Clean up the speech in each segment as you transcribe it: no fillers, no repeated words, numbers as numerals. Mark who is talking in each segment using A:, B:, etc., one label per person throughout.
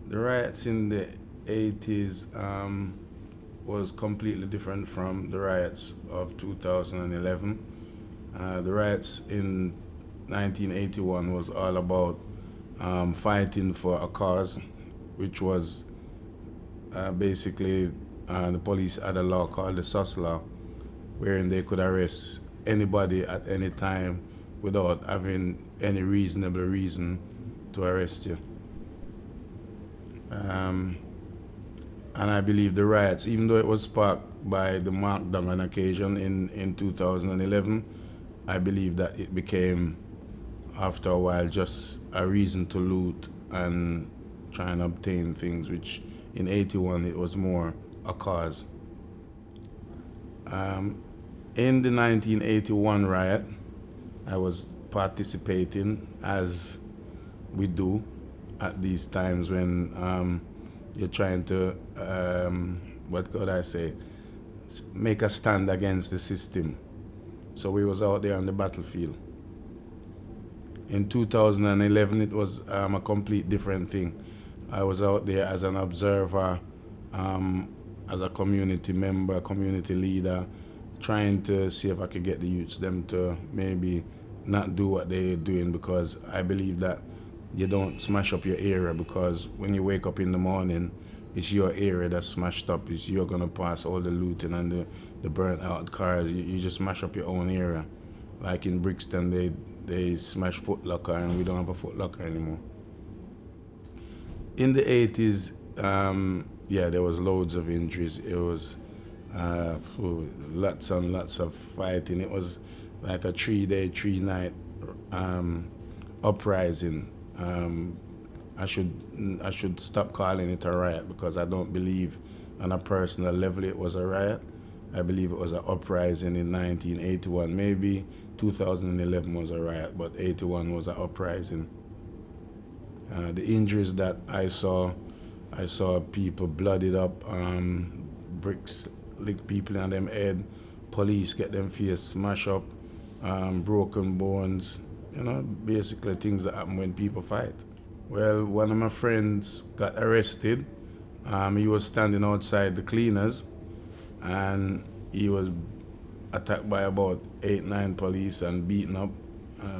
A: The riots in the 80s was completely different from the riots of 2011. The riots in 1981 was all about fighting for a cause, which was basically the police had a law called the SUS law, wherein they could arrest anybody at any time without having any reasonable reason to arrest you. Um, and I believe the riots, even though it was sparked by the markdown on occasion in 2011, I believe that it became, after a while, just a reason to loot and try and obtain things, which in 81 it was more a cause. Um, in the 1981 riot, I was participating, as we do at these times when you're trying to, what could I say, make a stand against the system. So we was out there on the battlefield. In 2011, it was a complete different thing. I was out there as an observer, as a community member, community leader, trying to see if I could get the youths them to maybe not do what they're doing, because I believe that you don't smash up your area, because when you wake up in the morning, it's your area that's smashed up. It's you're gonna pass all the looting and the burnt out cars. You just smash up your own area. Like in Brixton, they smashed Foot Locker and we don't have a Foot Locker anymore. In the 80s, yeah, there was loads of injuries. It was lots and lots of fighting. It was like a 3-day, 3-night uprising. I should stop calling it a riot, because I don't believe on a personal level it was a riot. I believe it was an uprising in 1981. Maybe 2011 was a riot, but 81 was an uprising. The injuries that I saw people blooded up, bricks lick people in them head, police get them face smash up, broken bones, basically things that happen when people fight. Well, one of my friends got arrested. He was standing outside the cleaners and he was attacked by about 8-9 police and beaten up.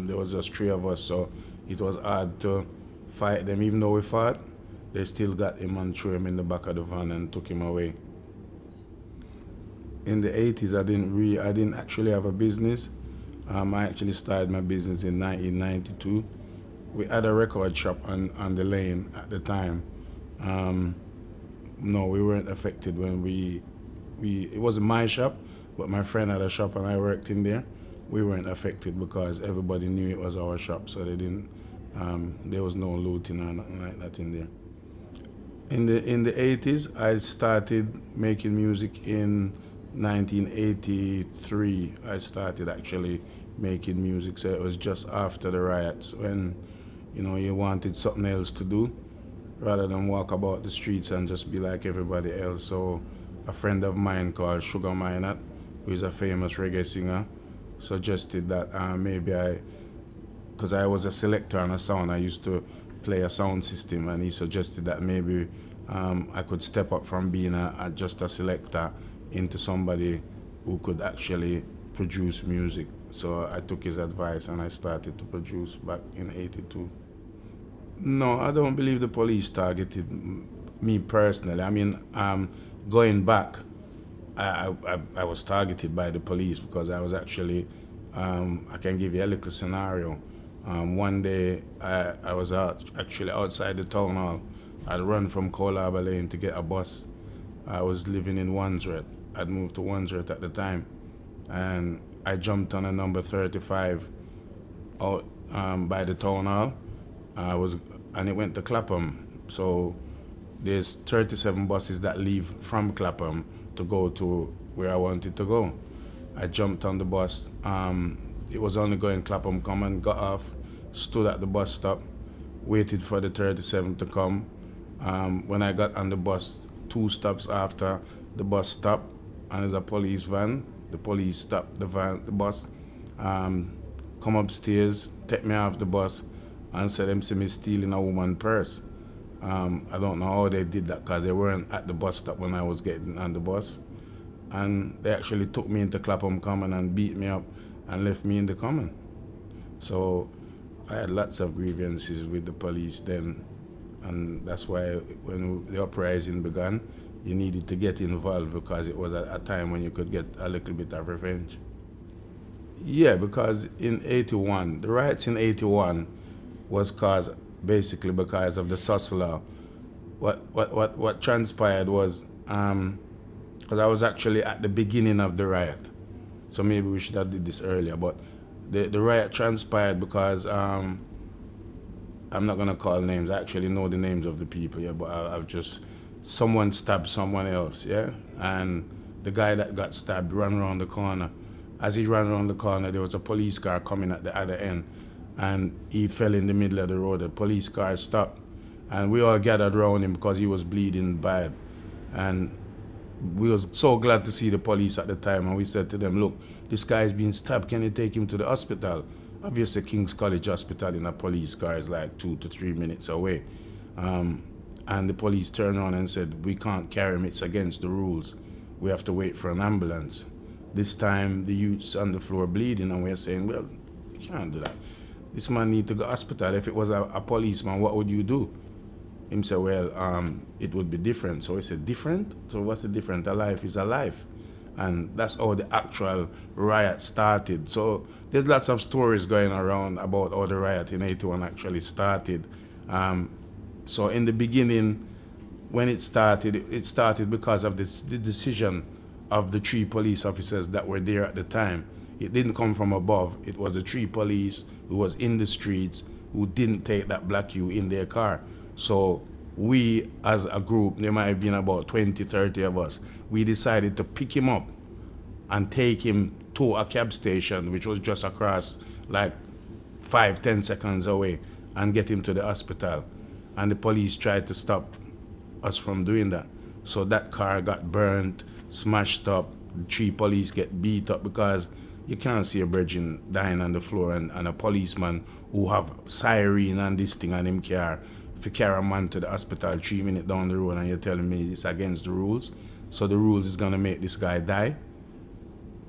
A: There was just 3 of us, so it was hard to fight them. Even though we fought, they still got him and threw him in the back of the van and took him away. In the 80s, I didn't actually have a business. I actually started my business in 1992. We had a record shop on the lane at the time. No, we weren't affected when it wasn't my shop, but my friend had a shop and I worked in there. We weren't affected because everybody knew it was our shop, so there was no looting or nothing like that in there. In the 80s, I started making music in 1983. I started actually making music, so it was just after the riots when you wanted something else to do rather than walk about the streets and just be like everybody else. So a friend of mine called Sugar Minot, who is a famous reggae singer, suggested that maybe because I was a selector and a sound, I used to play a sound system, and he suggested that maybe I could step up from being just a selector into somebody who could actually produce music. So I took his advice and I started to produce back in 82. No, I don't believe the police targeted me personally. I mean, going back, I was targeted by the police because I was actually, I can give you a little scenario. One day I was actually outside the town hall. I'd run from Cole Harbour Lane to get a bus. I was living in Wandsworth. I'd moved to Wandsworth at the time. And I jumped on a number 35 out by the town hall. And it went to Clapham. So there's 37 buses that leave from Clapham to go to where I wanted to go. I jumped on the bus. It was only going Clapham, come and got off, stood at the bus stop, waited for the 37 to come. When I got on the bus, 2 stops after, the bus stopped, and there's a police van. The police stopped the bus, come upstairs, take me off the bus, and said them see me stealing a woman's purse. I don't know how they did that because they weren't at the bus stop when I was getting on the bus. And they actually took me into Clapham Common and beat me up and left me in the common. So I had lots of grievances with the police then, and that's why when the uprising began, you needed to get involved because it was a time when you could get a little bit of revenge. Yeah, because in 81, the riots in 81 was caused basically because of the SUS law. What transpired was, because I was actually at the beginning of the riot, so maybe we should have did this earlier, but the riot transpired because, I'm not gonna call names, I actually know the names of the people, yeah, but I've just, someone stabbed someone else, yeah, and the guy that got stabbed ran around the corner. As he ran around the corner, there was a police car coming at the other end, and he fell in the middle of the road. The police car stopped, and we all gathered around him because he was bleeding bad. And we was so glad to see the police at the time, and we said to them, look, this guy's been stabbed, can you take him to the hospital? Obviously, King's College Hospital in a police car is like 2 to 3 minutes away. And the police turned around and said, we can't carry him, it's against the rules. We have to wait for an ambulance. This time, the youth's on the floor bleeding, and we're saying, well, you can't do that. This man need to go to hospital. If it was a policeman, what would you do? Him say, well, it would be different. So we said, different? So what's the difference? A life is a life. And that's how the actual riot started. So there's lots of stories going around about how the riot in 81 actually started. So in the beginning, when it started because of the decision of the 3 police officers that were there at the time. It didn't come from above. It was the 3 police who was in the streets who didn't take that black youth in their car. So we, as a group, there might have been about 20, 30 of us, we decided to pick him up and take him to a cab station, which was just across like 5-10 seconds away, and get him to the hospital. And the police tried to stop us from doing that. So that car got burnt, smashed up, 3 police get beat up because you can't see a virgin dying on the floor and a policeman who have siren and this thing on him car. If you carry a man to the hospital 3 minutes down the road and you're telling me it's against the rules, so the rules is gonna make this guy die.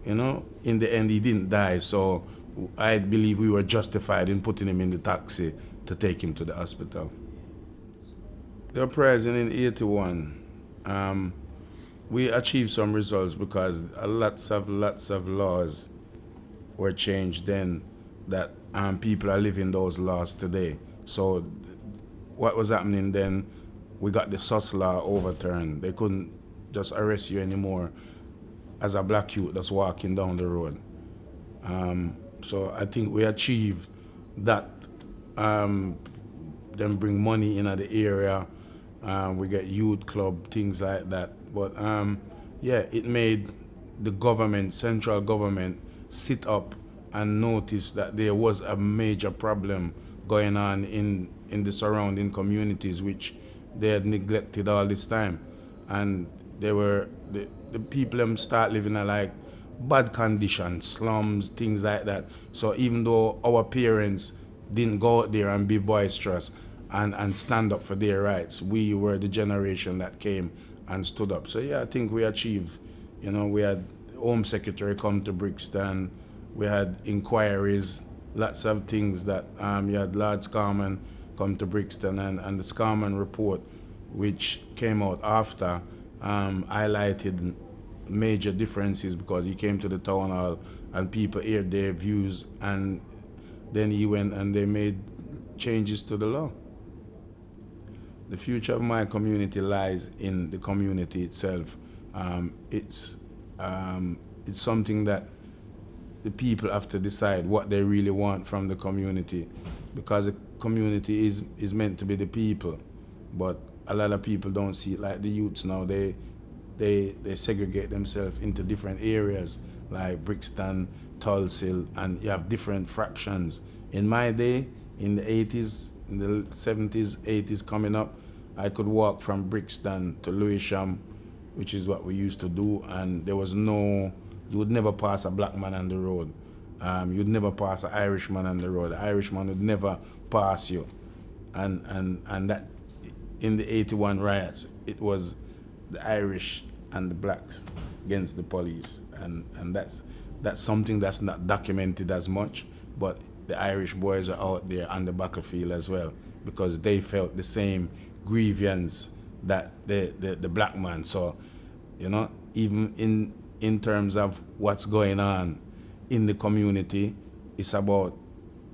A: You know, in the end he didn't die, so I believe we were justified in putting him in the taxi to take him to the hospital. The uprising in 81, we achieved some results because lots of laws were changed then that people are living those laws today. So what was happening then, we got the SUS law overturned. They couldn't just arrest you anymore as a black youth that's walking down the road. So I think we achieved that. Then bring money into the area. We get youth club, things like that. But yeah, it made the government, central government, sit up and notice that there was a major problem going on in the surrounding communities, which they had neglected all this time. And they were, the people start living in like bad conditions, slums, things like that. So even though our parents didn't go out there and be boisterous and stand up for their rights, we were the generation that came and stood up. So yeah, I think we achieved. You know, we had Home Secretary come to Brixton, we had inquiries, lots of things that, you had Lord Scarman come to Brixton, and the Scarman report, which came out after, highlighted major differences because he came to the town hall and people aired their views, and then he went and they made changes to the law. The future of my community lies in the community itself. It's something that the people have to decide what they really want from the community, because the community is meant to be the people, but a lot of people don't see it like the youths now. They segregate themselves into different areas like Brixton, Tulsil, and you have different fractions. In my day, in the 80s, in the 70s, 80s coming up, I could walk from Brixton to Lewisham, which is what we used to do, and there was no, you would never pass a black man on the road. You'd never pass an Irishman on the road. The Irishman would never pass you. And that, in the 81 riots, it was the Irish and the blacks against the police, and that's something that's not documented as much, but the Irish boys are out there on the battlefield as well because they felt the same grievance that the black man saw. You know, even in terms of what's going on in the community, it's about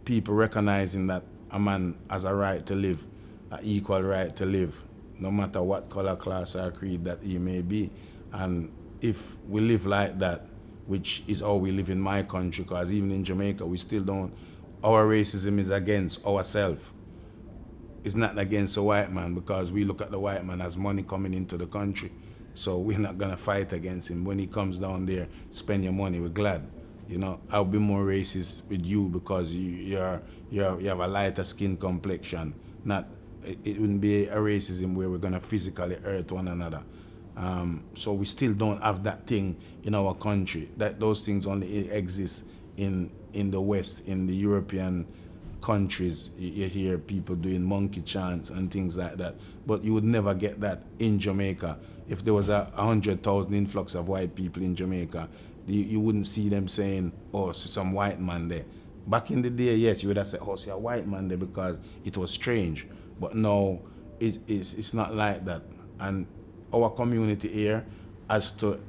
A: people recognizing that a man has a right to live, an equal right to live, no matter what color, class, or creed that he may be. And if we live like that, which is how we live in my country, because even in Jamaica, we still don't, our racism is against ourselves. It's not against the white man, because we look at the white man as money coming into the country. So we're not gonna fight against him. When he comes down there, spend your money, we're glad. You know, I'll be more racist with you because you have a lighter skin complexion. Not, it wouldn't be a racism where we're gonna physically hurt one another. So we still don't have that thing in our country. That those things only exist in the West, in the European countries. You hear people doing monkey chants and things like that, but you would never get that in Jamaica. If there was 100,000 influx of white people in Jamaica, you wouldn't see them saying, "Oh, so some white man there." Back in the day, yes, you would have said, "Oh, see a white man there," because it was strange. But now, it's not like that. And our community here has to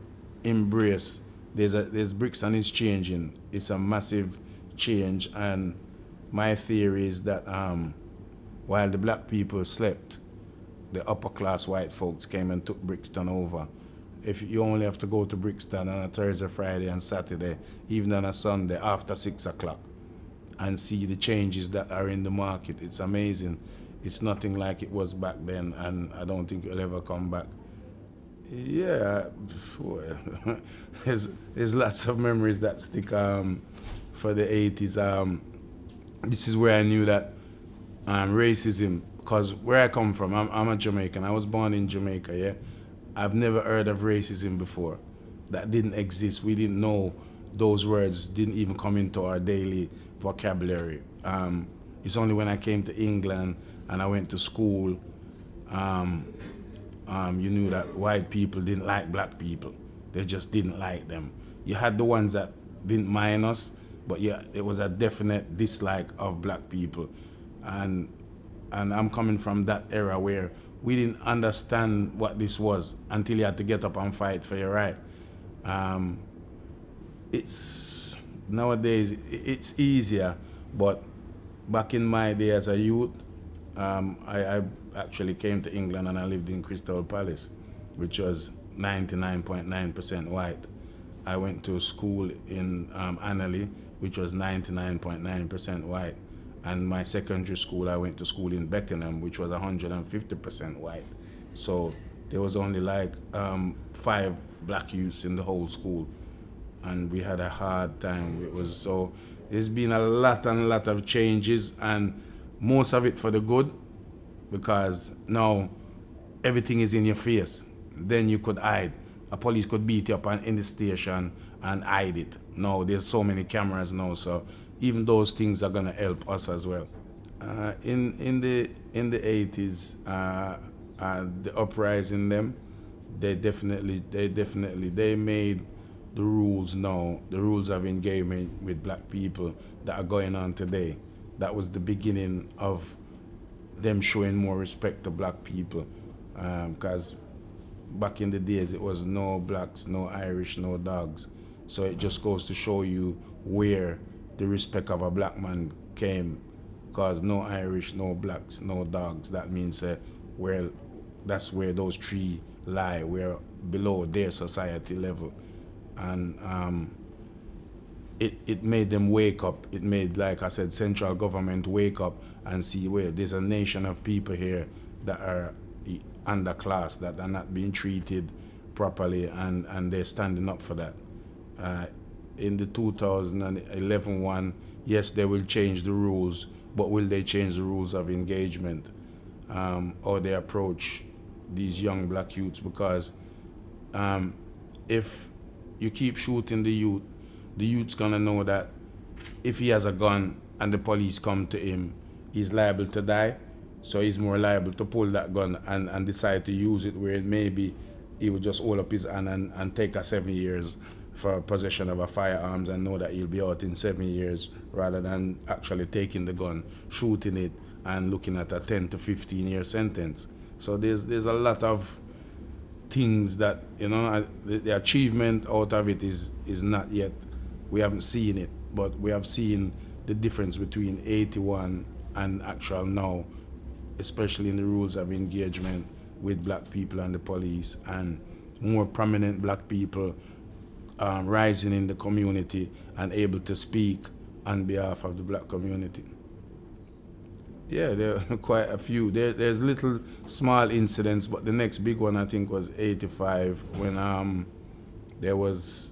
A: embrace. There's Brixton is changing. It's a massive change, and my theory is that while the black people slept, the upper class white folks came and took Brixton over. If you only have to go to Brixton on a Thursday, Friday, and Saturday, even on a Sunday after 6 o'clock, and see the changes that are in the market, it's amazing. It's nothing like it was back then, and I don't think it'll ever come back. Yeah, there's lots of memories that stick for the 80s. This is where I knew that racism, because where I come from, I'm a Jamaican. I was born in Jamaica, yeah? I've never heard of racism before. That didn't exist. We didn't know those words, didn't even come into our daily vocabulary. It's only when I came to England and I went to school, you knew that white people didn't like black people. They just didn't like them. You had the ones that didn't mind us, but yeah, it was a definite dislike of black people. And I'm coming from that era where we didn't understand what this was until you had to get up and fight for your right. It's nowadays it's easier, but back in my day as a youth, I actually came to England and I lived in Crystal Palace, which was 99.9% white. I went to school in Annerley, which was 99.9% white. And my secondary school, I went to school in Beckenham, which was 150% white. So there was only like 5 black youths in the whole school. And we had a hard time. There's been a lot of changes, and most of it for the good, because now everything is in your face. Then you could hide. A police could beat you up in the station and hide it. Now there's so many cameras now, so even those things are gonna help us as well. In the 80s, the uprising them, they made the rules now, the rules of engagement with black people that are going on today. That was the beginning of them showing more respect to black people, because back in the days it was no blacks, no Irish, no dogs. So it just goes to show you where the respect of a black man came, because no Irish, no blacks, no dogs. That means that's where those 3 lie. We're below their society level, and it made them wake up. It made, like I said, central government wake up and see where there's a nation of people here that are underclass, that are not being treated properly, and they're standing up for that. In the 2011 one, yes, they will change the rules, but will they change the rules of engagement, or they approach these young black youths? Because if you keep shooting the youth's gonna know that if he has a gun and the police come to him, he's liable to die. So he's more liable to pull that gun and decide to use it where maybe he would just hold up his hand and take a 7 years for possession of a firearms and know that he'll be out in 7 years rather than actually taking the gun, shooting it, and looking at a 10 to 15 year sentence. So there's a lot of things that, the achievement out of it is not yet, we haven't seen it, but we have seen the difference between 81 and actual now, especially in the rules of engagement with black people and the police, and more prominent black people rising in the community and able to speak on behalf of the black community. Yeah, there are quite a few. There's little small incidents, but the next big one I think was 85 when there was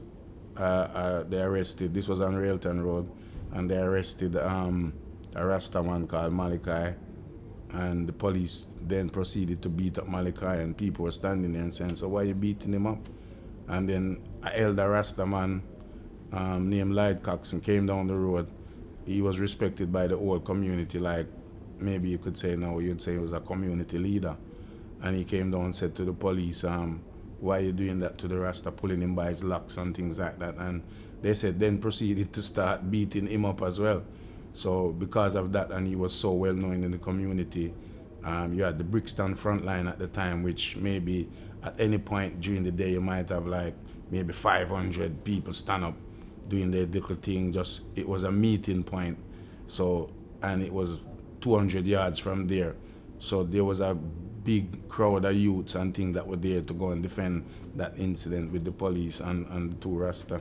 A: they arrested. This was on Railton Road, and they arrested a Rasta man called Malachi, and the police then proceeded to beat up Malachi, and people were standing there and saying, "So why are you beating him up?" And then an elder Rasta man named Lloyd Coxon came down the road. He was respected by the whole community, like maybe you could say now, you'd say he was a community leader. And he came down and said to the police, "Why are you doing that to the Rasta, pulling him by his locks and things like that?" And they said then proceeded to start beating him up as well. So because of that, and he was so well known in the community, you had the Brixton front line at the time, which maybe at any point during the day you might have like maybe 500 people stand up doing their little thing. Just, it was a meeting point. So, and it was 200 yards from there. So there was a big crowd of youths and things that were there to go and defend that incident with the police and the two Rasta.